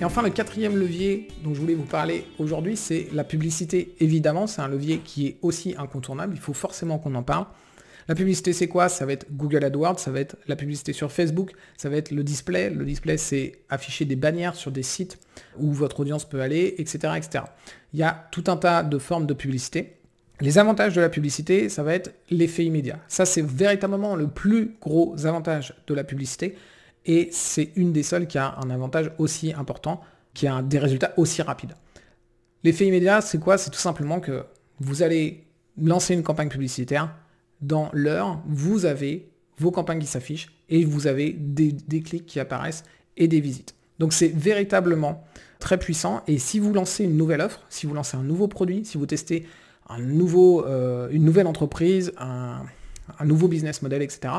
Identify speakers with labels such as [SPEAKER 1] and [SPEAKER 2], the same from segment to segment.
[SPEAKER 1] Et enfin, le quatrième levier dont je voulais vous parler aujourd'hui, c'est la publicité. Évidemment, c'est un levier qui est aussi incontournable, il faut forcément qu'on en parle. La publicité, c'est quoi? Ça va être Google AdWords, ça va être la publicité sur Facebook, ça va être le display. Le display, c'est afficher des bannières sur des sites où votre audience peut aller, etc., etc. Il y a tout un tas de formes de publicité. Les avantages de la publicité, ça va être l'effet immédiat. Ça, c'est véritablement le plus gros avantage de la publicité. Et c'est une des seules qui a un avantage aussi important, qui a des résultats aussi rapides. L'effet immédiat, c'est quoi? C'est tout simplement que vous allez lancer une campagne publicitaire, dans l'heure, vous avez vos campagnes qui s'affichent et vous avez des clics qui apparaissent et des visites. Donc c'est véritablement très puissant. Et si vous lancez une nouvelle offre, si vous lancez un nouveau produit, si vous testez une nouvelle entreprise, un nouveau business model, etc.,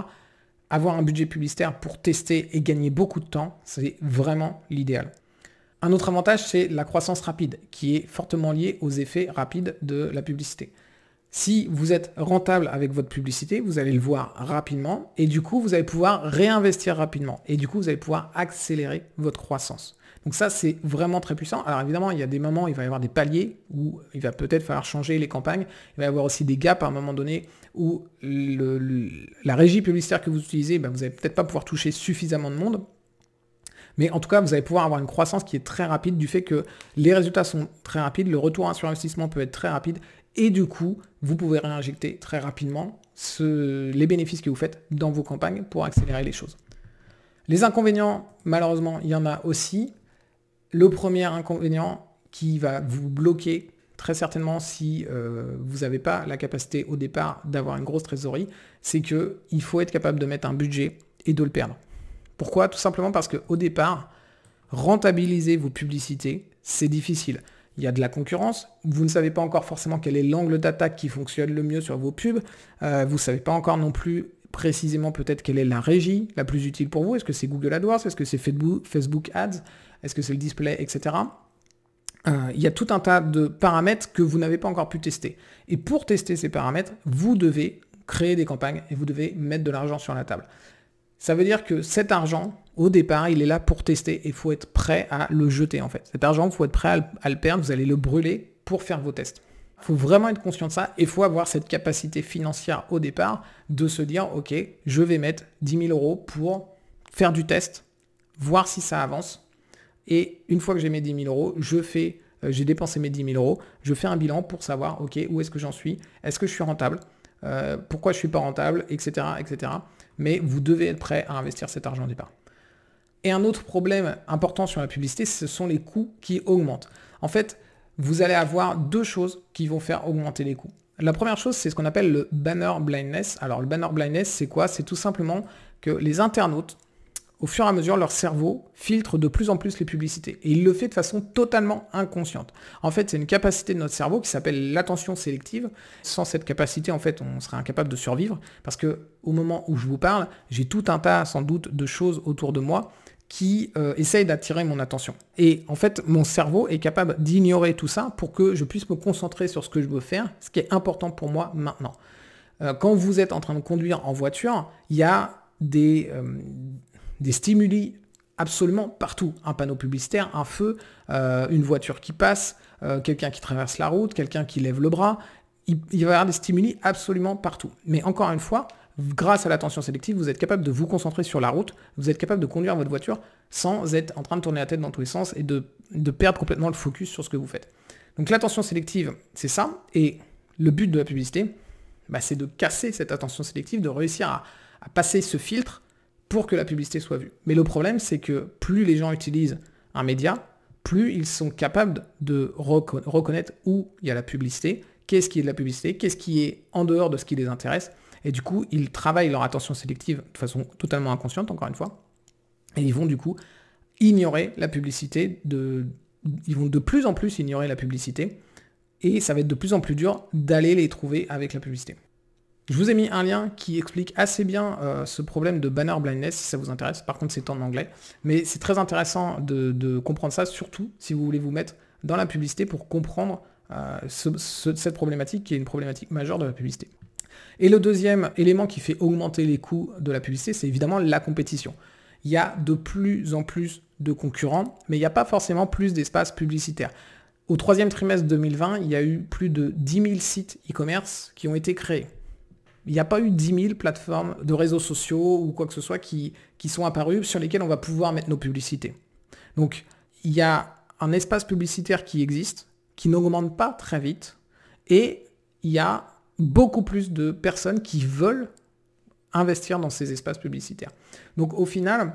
[SPEAKER 1] avoir un budget publicitaire pour tester et gagner beaucoup de temps, c'est vraiment l'idéal. Un autre avantage, c'est la croissance rapide, qui est fortement liée aux effets rapides de la publicité. Si vous êtes rentable avec votre publicité, vous allez le voir rapidement et du coup, vous allez pouvoir réinvestir rapidement et du coup, vous allez pouvoir accélérer votre croissance. Donc ça, c'est vraiment très puissant. Alors évidemment, il y a des moments où il va y avoir des paliers où il va peut-être falloir changer les campagnes. Il va y avoir aussi des gaps à un moment donné où la régie publicitaire que vous utilisez, vous n'allez peut-être pas pouvoir toucher suffisamment de monde. Mais en tout cas, vous allez pouvoir avoir une croissance qui est très rapide du fait que les résultats sont très rapides, le retour sur investissement peut être très rapide et du coup, vous pouvez réinjecter très rapidement les bénéfices que vous faites dans vos campagnes pour accélérer les choses. Les inconvénients, malheureusement, il y en a aussi. Le premier inconvénient qui va vous bloquer très certainement si vous n'avez pas la capacité au départ d'avoir une grosse trésorerie, c'est qu'il faut être capable de mettre un budget et de le perdre. Pourquoi? Tout simplement parce qu'au départ, rentabiliser vos publicités, c'est difficile. Il y a de la concurrence, vous ne savez pas encore forcément quel est l'angle d'attaque qui fonctionne le mieux sur vos pubs, vous ne savez pas encore non plus précisément peut-être quelle est la régie la plus utile pour vous, est-ce que c'est Google AdWords, est-ce que c'est Facebook Ads, est-ce que c'est le display, etc. Il y a tout un tas de paramètres que vous n'avez pas encore pu tester. Et pour tester ces paramètres, vous devez créer des campagnes et vous devez mettre de l'argent sur la table. Ça veut dire que cet argent, au départ, il est là pour tester et il faut être prêt à le jeter en fait. Cet argent, il faut être prêt à le perdre, vous allez le brûler pour faire vos tests. Il faut vraiment être conscient de ça et il faut avoir cette capacité financière au départ de se dire, ok, je vais mettre 10 000 € pour faire du test, voir si ça avance. Et une fois que j'ai mes 10 000 €, j'ai dépensé mes 10 000 €, je fais un bilan pour savoir, ok, où est-ce que j'en suis, est-ce que je suis rentable, pourquoi je ne suis pas rentable, etc., etc. Mais vous devez être prêt à investir cet argent au départ. Et un autre problème important sur la publicité, ce sont les coûts qui augmentent. En fait, vous allez avoir deux choses qui vont faire augmenter les coûts. La première chose, c'est ce qu'on appelle le banner blindness. Alors le banner blindness, c'est quoi? C'est tout simplement que les internautes, au fur et à mesure, leur cerveau filtre de plus en plus les publicités. Et il le fait de façon totalement inconsciente. En fait, c'est une capacité de notre cerveau qui s'appelle l'attention sélective. Sans cette capacité, en fait, on serait incapable de survivre. Parce que au moment où je vous parle, j'ai tout un tas, sans doute, de choses autour de moi qui essayent d'attirer mon attention. Et en fait, mon cerveau est capable d'ignorer tout ça pour que je puisse me concentrer sur ce que je veux faire, ce qui est important pour moi maintenant. Quand vous êtes en train de conduire en voiture, il y a des stimuli absolument partout. Un panneau publicitaire, un feu, une voiture qui passe, quelqu'un qui traverse la route, quelqu'un qui lève le bras. Il va y avoir des stimuli absolument partout. Mais encore une fois, grâce à l'attention sélective, vous êtes capable de vous concentrer sur la route, vous êtes capable de conduire votre voiture sans être en train de tourner la tête dans tous les sens et de perdre complètement le focus sur ce que vous faites. Donc l'attention sélective, c'est ça. Et le but de la publicité, c'est de casser cette attention sélective, de réussir à passer ce filtre pour que la publicité soit vue. Mais le problème, c'est que plus les gens utilisent un média, plus ils sont capables de reconnaître où il y a la publicité, qu'est-ce qui est de la publicité, qu'est-ce qui est en dehors de ce qui les intéresse. Et du coup, ils travaillent leur attention sélective de façon totalement inconsciente, encore une fois. Et ils vont du coup ignorer la publicité, ils vont de plus en plus ignorer la publicité. Et ça va être de plus en plus dur d'aller les trouver avec la publicité. Je vous ai mis un lien qui explique assez bien ce problème de banner blindness si ça vous intéresse. Par contre, c'est en anglais. Mais c'est très intéressant de comprendre ça, surtout si vous voulez vous mettre dans la publicité pour comprendre cette problématique qui est une problématique majeure de la publicité. Et le deuxième élément qui fait augmenter les coûts de la publicité, c'est évidemment la compétition. il y a de plus en plus de concurrents, mais il n'y a pas forcément plus d'espace publicitaire. Au troisième trimestre 2020, il y a eu plus de 10 000 sites e-commerce qui ont été créés. Il n'y a pas eu 10 000 plateformes de réseaux sociaux ou quoi que ce soit qui sont apparues sur lesquelles on va pouvoir mettre nos publicités. Donc, il y a un espace publicitaire qui existe, qui n'augmente pas très vite, et il y a beaucoup plus de personnes qui veulent investir dans ces espaces publicitaires. Donc, au final,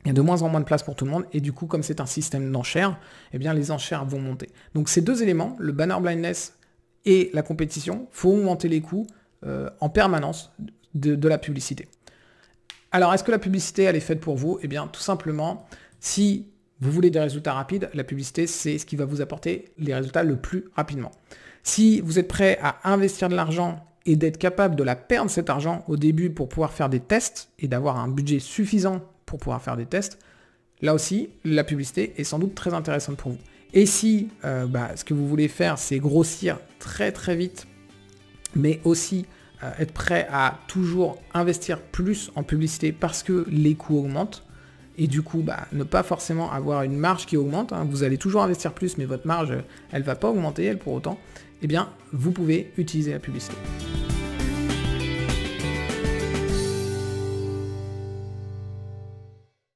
[SPEAKER 1] il y a de moins en moins de place pour tout le monde, et du coup, comme c'est un système d'enchères, eh bien, les enchères vont monter. Donc, ces deux éléments, le banner blindness et la compétition, il faut augmenter les coûts en permanence de la publicité. Alors, est-ce que la publicité, elle est faite pour vous? Eh bien, tout simplement, si vous voulez des résultats rapides, la publicité, c'est ce qui va vous apporter les résultats le plus rapidement. Si vous êtes prêt à investir de l'argent et d'être capable de la perdre cet argent au début pour pouvoir faire des tests et d'avoir un budget suffisant pour pouvoir faire des tests, là aussi, la publicité est sans doute très intéressante pour vous. Et si ce que vous voulez faire, c'est grossir très très vite, mais aussi être prêt à toujours investir plus en publicité parce que les coûts augmentent, et du coup, ne pas forcément avoir une marge qui augmente, hein, vous allez toujours investir plus, mais votre marge, elle ne va pas augmenter, elle, pour autant, eh bien, vous pouvez utiliser la publicité.